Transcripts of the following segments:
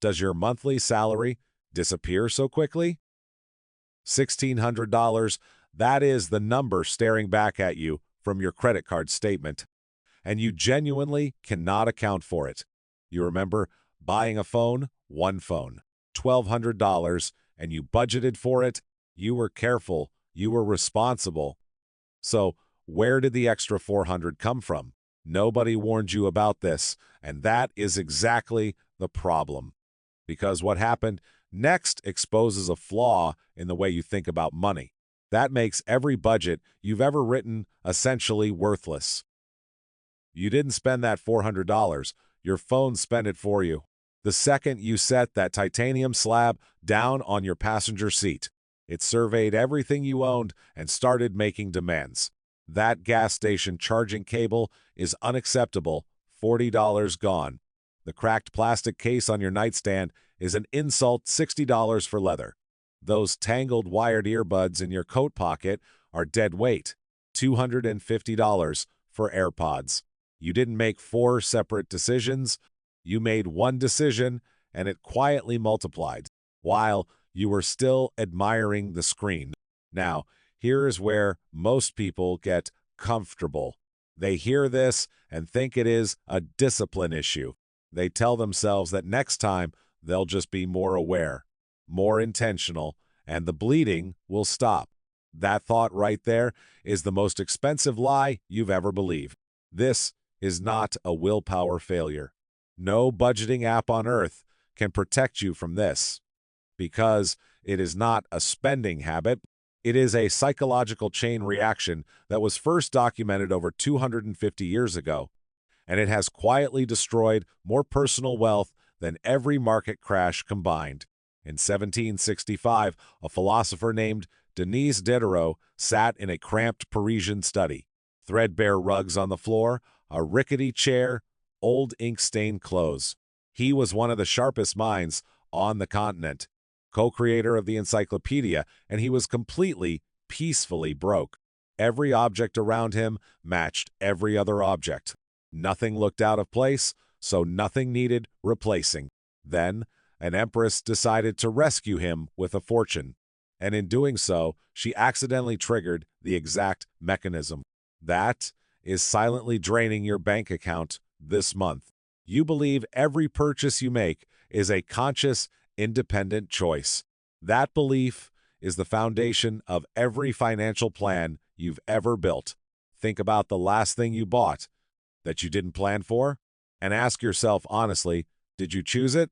Does your monthly salary disappear so quickly? $1,600, that is the number staring back at you from your credit card statement, and you genuinely cannot account for it. You remember buying a phone, one phone, $1,200, and you budgeted for it. You were careful. You were responsible. So where did the extra 400 come from? Nobody warned you about this, and that is exactly the problem. Because what happened next exposes a flaw in the way you think about money. That makes every budget you've ever written essentially worthless. You didn't spend that $400. Your phone spent it for you. The second you set that titanium slab down on your passenger seat, it surveyed everything you owned and started making demands. That gas station charging cable is unacceptable. $40 gone. The cracked plastic case on your nightstand is an insult. $60 for leather. Those tangled wired earbuds in your coat pocket are dead weight. $250 for AirPods. You didn't make 4 separate decisions. You made one decision, and it quietly multiplied, while you were still admiring the screen. Now, here is where most people get comfortable. They hear this and think it is a discipline issue. They tell themselves that next time they'll just be more aware, more intentional, and the bleeding will stop. That thought right there is the most expensive lie you've ever believed. This is not a willpower failure. No budgeting app on earth can protect you from this, because it is not a spending habit. It is a psychological chain reaction that was first documented over 250 years ago, and it has quietly destroyed more personal wealth than every market crash combined. In 1765, a philosopher named Denis Diderot sat in a cramped Parisian study. Threadbare rugs on the floor, a rickety chair, old ink-stained clothes. He was one of the sharpest minds on the continent, co-creator of the encyclopedia, and he was completely, peacefully broke. Every object around him matched every other object. Nothing looked out of place, so nothing needed replacing. Then, an empress decided to rescue him with a fortune, and in doing so, she accidentally triggered the exact mechanism. That is silently draining your bank account this month. You believe every purchase you make is a conscious, independent choice. That belief is the foundation of every financial plan you've ever built. Think about the last thing you bought that you didn't plan for, and ask yourself honestly, did you choose it?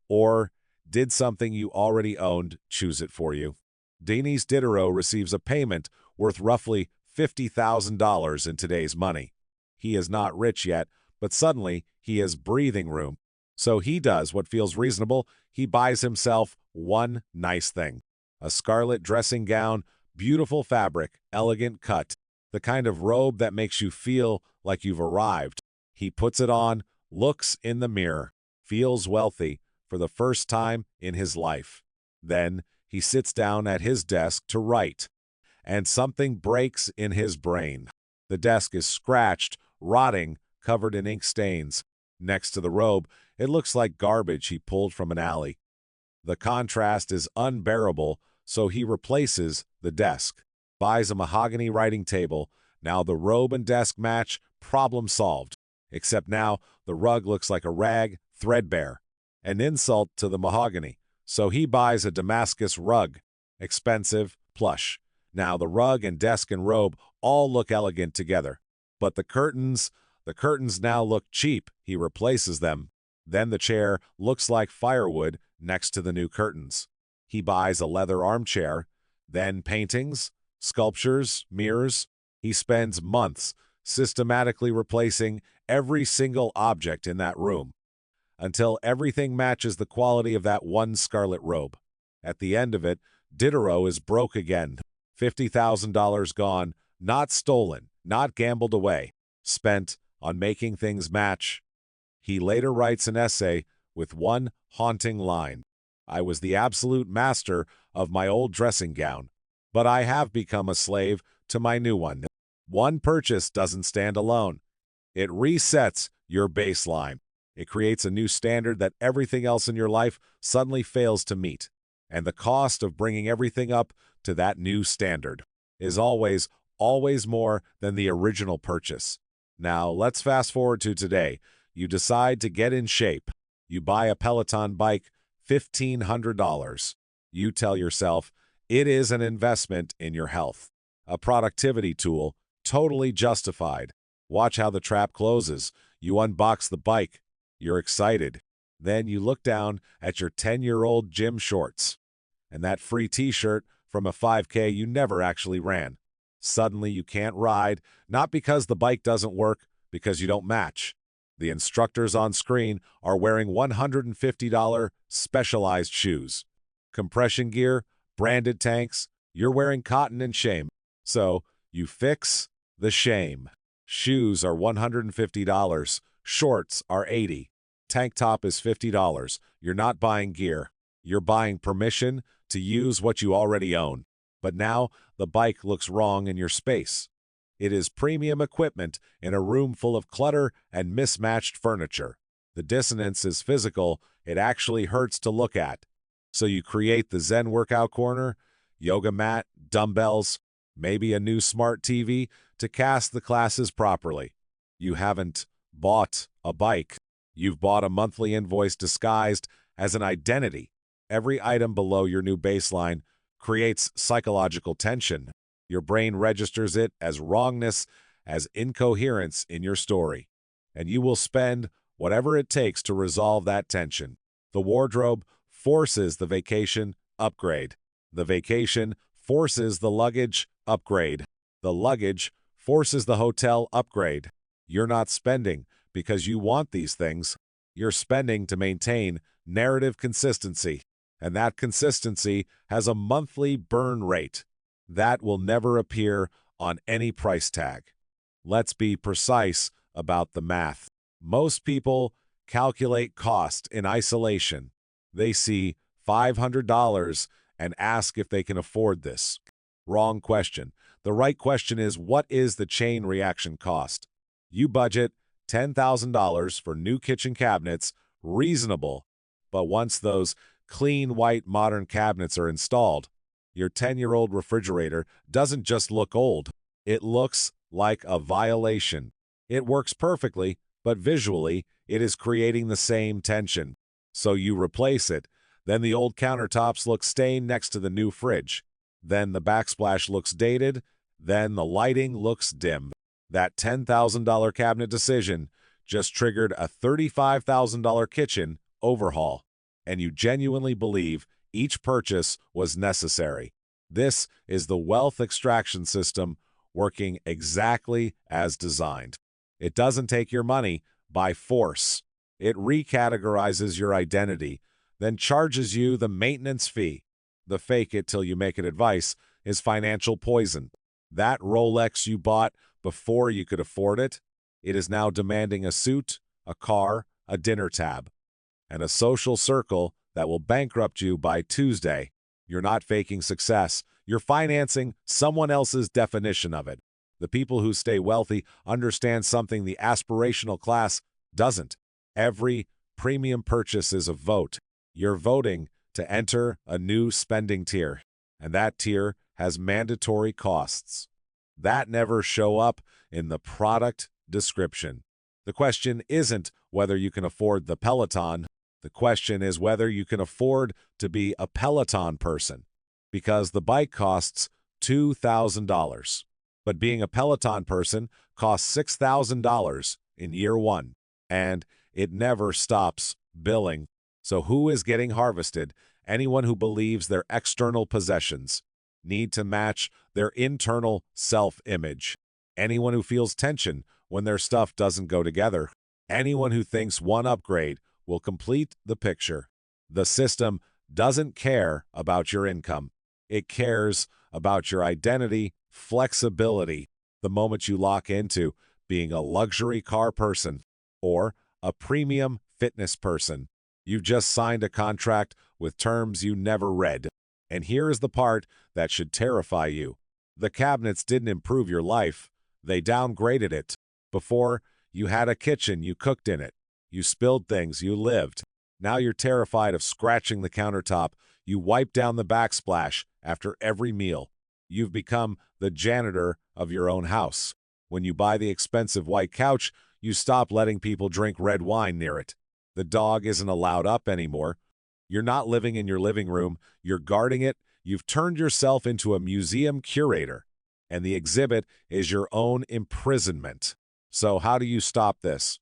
Or did something you already owned choose it for you? Denis Diderot receives a payment worth roughly $50,000 in today's money. He is not rich yet, but suddenly he has breathing room. So he does what feels reasonable. He buys himself one nice thing. A scarlet dressing gown, beautiful fabric, elegant cut. The kind of robe that makes you feel like you've arrived. He puts it on, looks in the mirror, feels wealthy for the first time in his life. Then he sits down at his desk to write, and something breaks in his brain. The desk is scratched, rotting, covered in ink stains. Next to the robe, it looks like garbage he pulled from an alley. The contrast is unbearable, so he replaces the desk, buys a mahogany writing table. Now the robe and desk match, problem solved. Except now the rug looks like a rag, threadbare. An insult to the mahogany. So he buys a Damascus rug, expensive, plush. Now the rug and desk and robe all look elegant together. But the curtains now look cheap. He replaces them. Then the chair looks like firewood next to the new curtains. He buys a leather armchair, then paintings, sculptures, mirrors. He spends months systematically replacing every single object in that room until everything matches the quality of that one scarlet robe. At the end of it, Diderot is broke again. $50,000 gone, not stolen, not gambled away, spent on making things match. He later writes an essay with one haunting line. I was the absolute master of my old dressing gown, but I have become a slave to my new one. One purchase doesn't stand alone. It resets your baseline. It creates a new standard that everything else in your life suddenly fails to meet. And the cost of bringing everything up to that new standard is always, always more than the original purchase. Now, let's fast forward to today. You decide to get in shape. You buy a Peloton bike, $1,500. You tell yourself it is an investment in your health, a productivity tool, totally justified. Watch how the trap closes. You unbox the bike. You're excited. Then you look down at your 10-year-old gym shorts and that free t-shirt from a 5K you never actually ran. Suddenly you can't ride, not because the bike doesn't work, because you don't match. The instructors on screen are wearing $150 specialized shoes. Compression gear, branded tanks, you're wearing cotton and shame. So you fix the shame. Shoes are $150, shorts are $80. Tank top is $50. You're not buying gear. You're buying permission to use what you already own. But now the bike looks wrong in your space. It is premium equipment in a room full of clutter and mismatched furniture. The dissonance is physical. It actually hurts to look at. So you create the Zen workout corner, yoga mat, dumbbells, maybe a new smart TV to cast the classes properly. You haven't bought a bike. You've bought a monthly invoice disguised as an identity. Every item below your new baseline creates psychological tension. Your brain registers it as wrongness, as incoherence in your story. And you will spend whatever it takes to resolve that tension. The wardrobe forces the vacation upgrade. The vacation forces the luggage upgrade. The luggage forces the hotel upgrade. You're not spending because you want these things. You're spending to maintain narrative consistency. And that consistency has a monthly burn rate. That will never appear on any price tag. Let's be precise about the math. Most people calculate cost in isolation. They see $500 and ask if they can afford this. Wrong question. The right question is, what is the chain reaction cost? You budget $10,000 for new kitchen cabinets, reasonable. But once those clean white modern cabinets are installed, your 10-year-old refrigerator doesn't just look old. It looks like a violation. It works perfectly, but visually, it is creating the same tension. So you replace it. Then the old countertops look stained next to the new fridge. Then the backsplash looks dated. Then the lighting looks dim. That $10,000 cabinet decision just triggered a $35,000 kitchen overhaul. And you genuinely believe each purchase was necessary. This is the wealth extraction system working exactly as designed. It doesn't take your money by force. It recategorizes your identity, then charges you the maintenance fee. The fake it till you make it advice is financial poison. That Rolex you bought before you could afford it, it is now demanding a suit, a car, a dinner tab, and a social circle that will bankrupt you by Tuesday. You're not faking success. You're financing someone else's definition of it. The people who stay wealthy understand something the aspirational class doesn't. Every premium purchase is a vote. You're voting to enter a new spending tier, and that tier has mandatory costs that never show up in the product description. The question isn't whether you can afford the Peloton. The question is whether you can afford to be a Peloton person, because the bike costs $2,000. But being a Peloton person costs $6,000 in year one, and it never stops billing. So who is getting harvested? Anyone who believes their external possessions need to match their internal self-image. Anyone who feels tension when their stuff doesn't go together. Anyone who thinks one upgrade will complete the picture. The system doesn't care about your income. It cares about your identity, flexibility. The moment you lock into being a luxury car person or a premium fitness person, you've just signed a contract with terms you never read. And here is the part that should terrify you. The cabinets didn't improve your life. They downgraded it. Before, you had a kitchen, you cooked in it. You spilled things, you lived. Now you're terrified of scratching the countertop. You wipe down the backsplash after every meal. You've become the janitor of your own house. When you buy the expensive white couch, you stop letting people drink red wine near it. The dog isn't allowed up anymore. You're not living in your living room. You're guarding it. You've turned yourself into a museum curator, and the exhibit is your own imprisonment. So how do you stop this?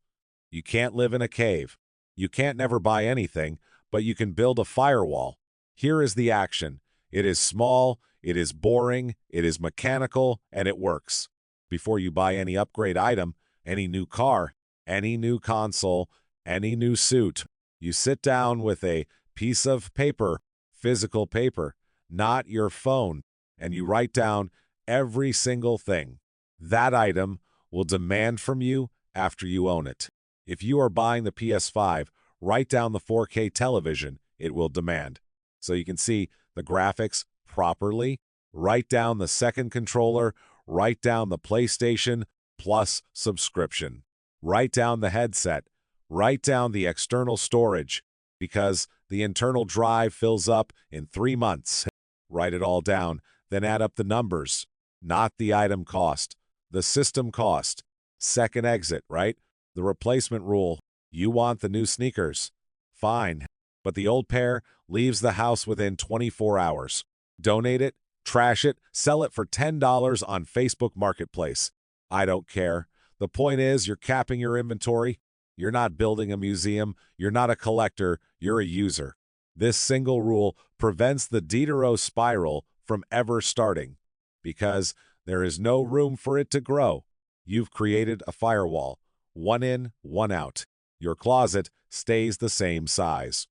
You can't live in a cave. You can't never buy anything, but you can build a firewall. Here is the action. It is small, it is boring, it is mechanical, and it works. Before you buy any upgrade item, any new car, any new console, any new suit, you sit down with a piece of paper, physical paper, not your phone, and you write down every single thing that item will demand from you after you own it. If you are buying the PS5, write down the 4K television it will demand. So you can see the graphics properly. Write down the second controller. Write down the PlayStation Plus subscription. Write down the headset. Write down the external storage, because the internal drive fills up in 3 months. Write it all down, then add up the numbers, not the item cost, the system cost. Second exit, right? The replacement rule. You want the new sneakers. Fine. But the old pair leaves the house within 24 hours. Donate it, trash it, sell it for $10 on Facebook Marketplace. I don't care. The point is, you're capping your inventory. You're not building a museum. You're not a collector. You're a user. This single rule prevents the Diderot spiral from ever starting, because there is no room for it to grow. You've created a firewall. One in, one out. Your closet stays the same size.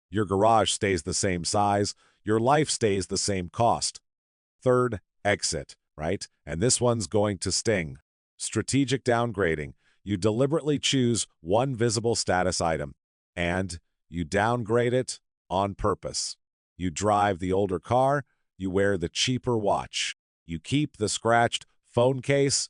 Your garage stays the same size. Your life stays the same cost. Third exit, right? And this one's going to sting. Strategic downgrading. You deliberately choose one visible status item, and you downgrade it on purpose. You drive the older car. You wear the cheaper watch. You keep the scratched phone case.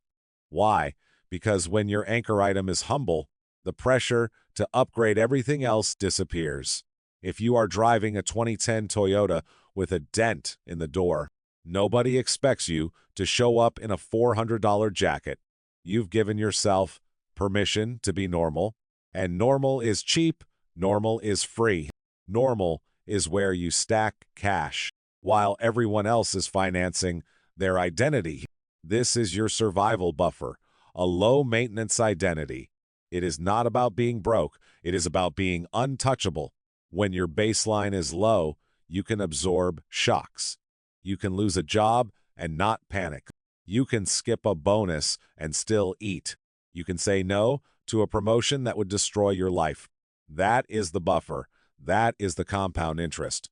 Why? Because when your anchor item is humble, the pressure to upgrade everything else disappears. If you are driving a 2010 Toyota with a dent in the door, nobody expects you to show up in a $400 jacket. You've given yourself permission to be normal, and normal is cheap, normal is free. Normal is where you stack cash, while everyone else is financing their identity. This is your survival buffer, a low-maintenance identity. It is not about being broke. It is about being untouchable. When your baseline is low, you can absorb shocks. You can lose a job and not panic. You can skip a bonus and still eat. You can say no to a promotion that would destroy your life. That is the buffer. That is the compound interest.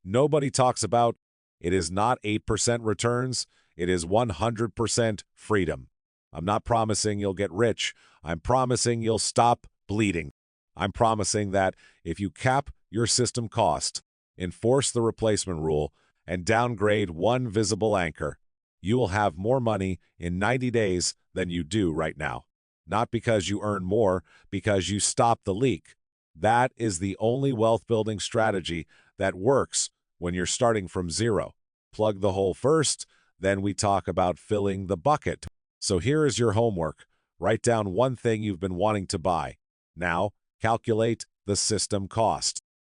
Nobody talks about it is not 8% returns. It is 100% freedom. I'm not promising you'll get rich. I'm promising you'll stop bleeding. I'm promising that if you cap your system cost, enforce the replacement rule, and downgrade one visible anchor, you will have more money in 90 days than you do right now. Not because you earn more, because you stop the leak. That is the only wealth-building strategy that works when you're starting from zero. Plug the hole first, then we talk about filling the bucket. So here is your homework. Write down one thing you've been wanting to buy. Now, calculate the system cost.